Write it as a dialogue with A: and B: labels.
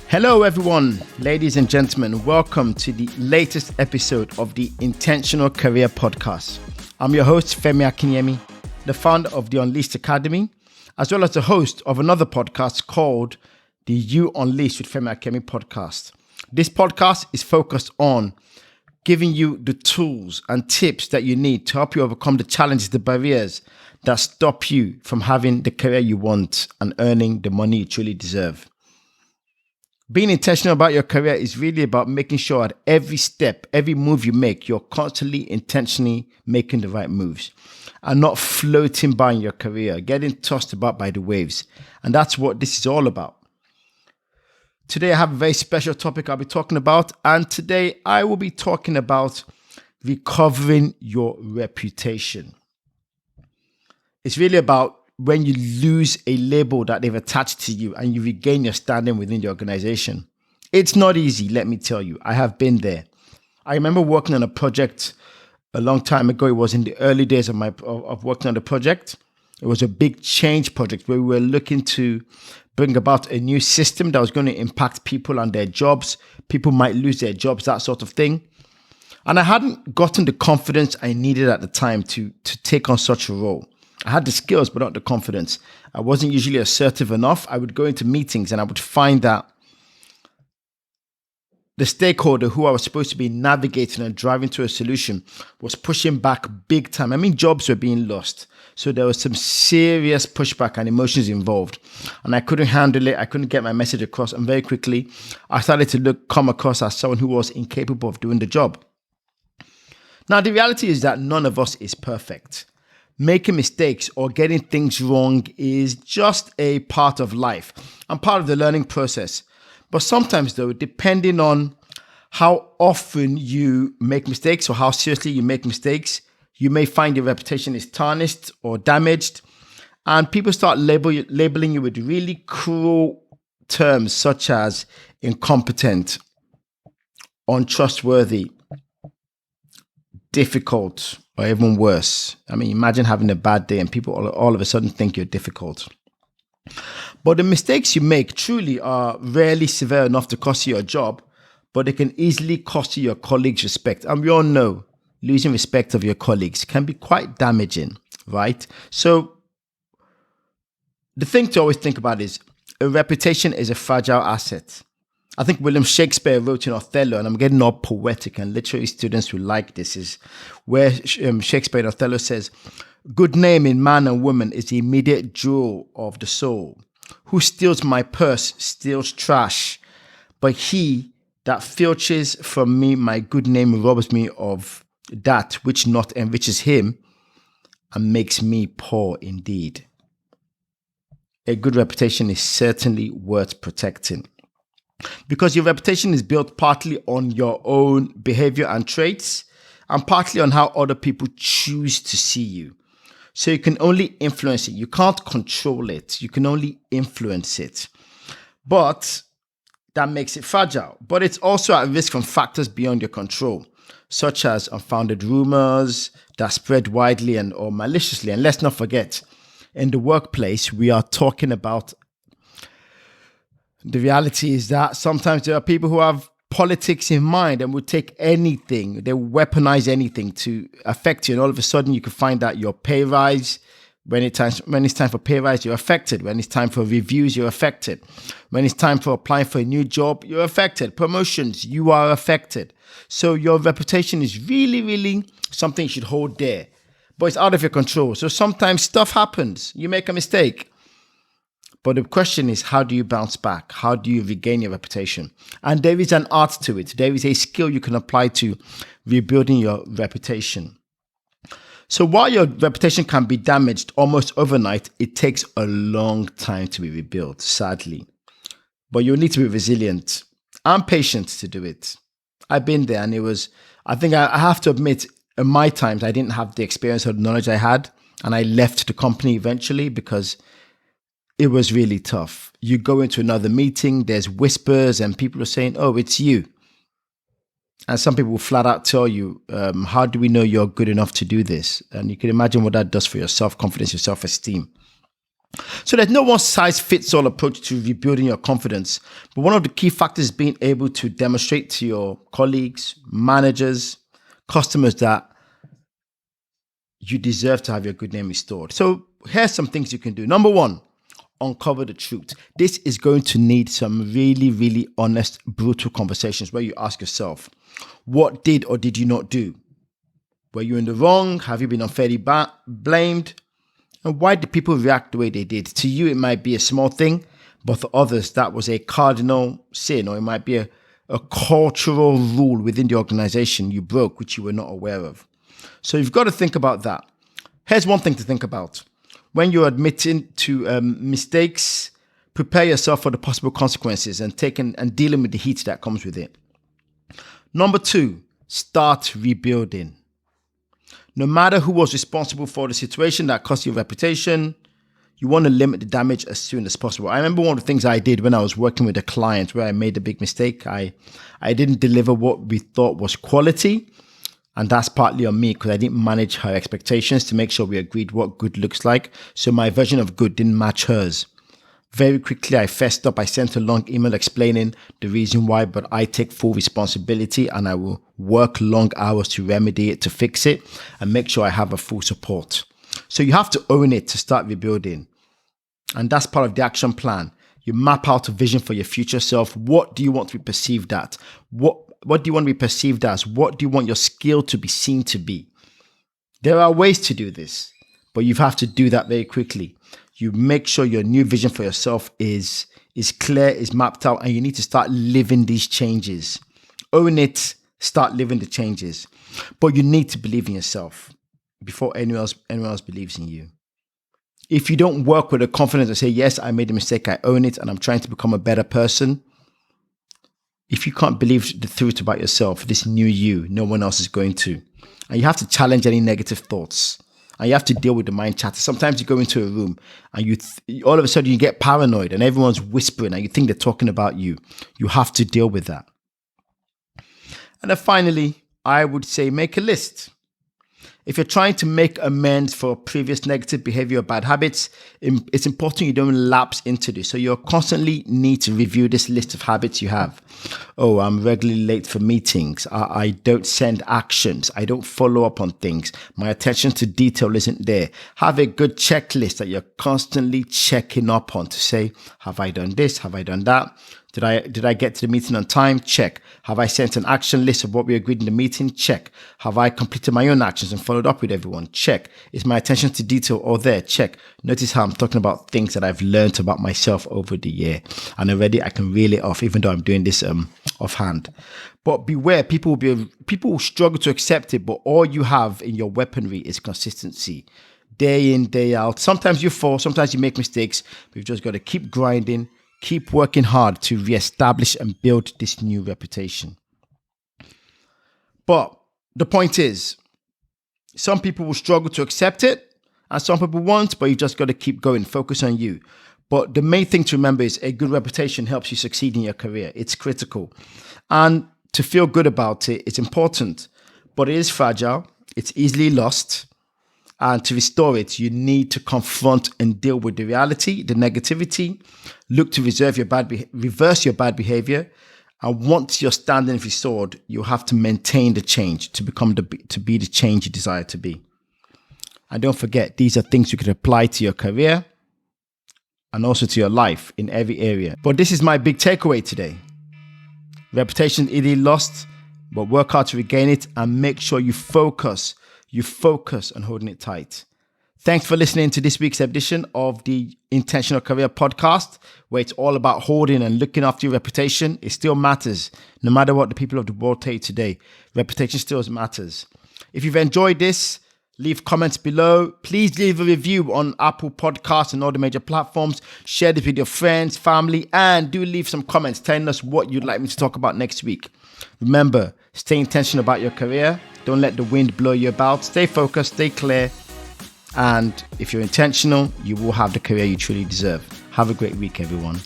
A: Hello everyone, ladies and gentlemen, welcome to the latest episode of the Intentional Career Podcast. I'm your host, Femi Akinyemi, the founder of the Unleashed Academy, as well as the host of another podcast called the You Unleashed with Femi Akinyemi podcast. This podcast is focused on giving you the tools and tips that you need to help you overcome the challenges, the barriers that stop you from having the career you want and earning the money you truly deserve. Being intentional about your career is really about making sure at every step, every move you make, you're constantly intentionally making the right moves and not floating by in your career, getting tossed about by the waves. And that's what this is all about. Today, I have a very special topic I'll be talking about. And today, I will be talking about recovering your reputation. It's really about when you lose a label that they've attached to you and you regain your standing within the organization. It's not easy, let me tell you. I have been there. I remember working on a project a long time ago. It was in the early days of working on the project. It was a big change project where we were looking to bring about a new system that was going to impact people and their jobs. People might lose their jobs, that sort of thing. And I hadn't gotten the confidence I needed at the time to take on such a role. I had the skills, but not the confidence. I wasn't usually assertive enough. I would go into meetings and I would find that the stakeholder who I was supposed to be navigating and driving to a solution was pushing back big time. I mean, jobs were being lost. So there was some serious pushback and emotions involved. And I couldn't handle it. I couldn't get my message across. And very quickly, I started to come across as someone who was incapable of doing the job. Now, the reality is that none of us is perfect. Making mistakes or getting things wrong is just a part of life and part of the learning process. But sometimes though, depending on how often you make mistakes or how seriously you make mistakes, you may find your reputation is tarnished or damaged, and people start labeling you with really cruel terms such as incompetent, untrustworthy, difficult, or even worse. I mean, imagine having a bad day and people all of a sudden think you're difficult. But the mistakes you make truly are rarely severe enough to cost you your job, but they can easily cost you your colleagues' respect. And we all know losing respect of your colleagues can be quite damaging, right? So the thing to always think about is a reputation is a fragile asset. I think William Shakespeare wrote in Othello, and I'm getting all poetic, and literary students will like this, is where Shakespeare in Othello says, "Good name in man and woman is the immediate jewel of the soul. Who steals my purse steals trash, but he that filches from me my good name robs me of that which not enriches him and makes me poor indeed." A good reputation is certainly worth protecting, because your reputation is built partly on your own behavior and traits and partly on how other people choose to see you. So you can only influence it. You can't control it. You can only influence it. But that makes it fragile. But it's also at risk from factors beyond your control, such as unfounded rumors that spread widely or maliciously. And let's not forget, in the workplace, we are talking about the reality is that sometimes there are people who have politics in mind and would take anything, they weaponize anything to affect you. And all of a sudden you can find that your pay rise, when it's time for pay rise, you're affected. When it's time for reviews, you're affected. When it's time for applying for a new job, you're affected. Promotions, you are affected. So your reputation is really, really something you should hold dear. But it's out of your control. So sometimes stuff happens. You make a mistake. But the question is, how do you bounce back? How do you regain your reputation? And there is an art to it. There is a skill you can apply to rebuilding your reputation. So while your reputation can be damaged almost overnight, it takes a long time to be rebuilt, sadly. But you'll need to be resilient and patient to do it. I've been there, and I think I have to admit, in my times, I didn't have the experience or the knowledge I had, and I left the company eventually because it was really tough. You go into another meeting, there's whispers and people are saying, "Oh, it's you." And some people will flat out tell you, how do we know you're good enough to do this? And you can imagine what that does for your self-confidence, your self-esteem. So there's no one-size-fits-all approach to rebuilding your confidence. But one of the key factors is being able to demonstrate to your colleagues, managers, customers that you deserve to have your good name restored. So here's some things you can do. Number one, uncover the truth. This is going to need some really, really honest, brutal conversations where you ask yourself, what did or did you not do? Were you in the wrong? Have you been unfairly blamed? And why did people react the way they did? To you, it might be a small thing, but for others, that was a cardinal sin, or it might be a cultural rule within the organization you broke, which you were not aware of. So you've got to think about that. Here's one thing to think about. When you're admitting to mistakes, prepare yourself for the possible consequences and dealing with the heat that comes with it. Number two, start rebuilding. No matter who was responsible for the situation that cost your reputation, you want to limit the damage as soon as possible. I remember one of the things I did when I was working with a client where I made a big mistake. I didn't deliver what we thought was quality. And that's partly on me because I didn't manage her expectations to make sure we agreed what good looks like. So my version of good didn't match hers. Very quickly, I fessed up. I sent a long email explaining the reason why, but I take full responsibility and I will work long hours to remedy it, to fix it, and make sure I have a full support. So you have to own it to start rebuilding. And that's part of the action plan. You map out a vision for your future self. What do you want to be perceived at? What do you want to be perceived as? What do you want your skill to be seen to be? There are ways to do this, but you have to do that very quickly. You make sure your new vision for yourself is clear, is mapped out, and you need to start living these changes. Own it, start living the changes. But you need to believe in yourself before anyone else believes in you. If you don't work with the confidence and say, yes, I made a mistake, I own it, and I'm trying to become a better person, if you can't believe the truth about yourself, this new you, no one else is going to. And you have to challenge any negative thoughts. And you have to deal with the mind chatter. Sometimes you go into a room and all of a sudden you get paranoid and everyone's whispering and you think they're talking about you. You have to deal with that. And then finally, I would say make a list. If you're trying to make amends for previous negative behavior or bad habits, it's important you don't lapse into this. So you constantly need to review this list of habits you have. Oh, I'm regularly late for meetings. I don't send actions. I don't follow up on things. My attention to detail isn't there. Have a good checklist that you're constantly checking up on to say, have I done this? Have I done that? Did I get to the meeting on time? Check. Have I sent an action list of what we agreed in the meeting? Check. Have I completed my own actions and followed up with everyone? Check. Is my attention to detail all there? Check. Notice how I'm talking about things that I've learned about myself over the year. And already I can reel it off, even though I'm doing this offhand. But beware, people will struggle to accept it, but all you have in your weaponry is consistency. Day in, day out. Sometimes you fall, sometimes you make mistakes, but you've just got to keep grinding. Keep working hard to reestablish and build this new reputation. But the point is, some people will struggle to accept it and some people won't, but you've just got to keep going, focus on you. But the main thing to remember is a good reputation helps you succeed in your career. It's critical. And to feel good about it, it's important, but it is fragile. It's easily lost. And to restore it, you need to confront and deal with the reality, the negativity, look to reverse your bad behavior. And once your standing is restored, you have to maintain the change to be the change you desire to be. And don't forget, these are things you can apply to your career and also to your life in every area. But this is my big takeaway today. Reputation is easily lost, but work hard to regain it and make sure you focus on holding it tight. Thanks for listening to this week's edition of the Intentional Career Podcast, where it's all about holding and looking after your reputation. It still matters. No matter what the people of the world tell you today, reputation still matters. If you've enjoyed this, leave comments below. Please leave a review on Apple Podcasts and all the major platforms. Share this with your friends, family, and do leave some comments telling us what you'd like me to talk about next week. Remember, stay intentional about your career. Don't let the wind blow you about. Stay focused, stay clear. And if you're intentional, you will have the career you truly deserve. Have a great week, everyone.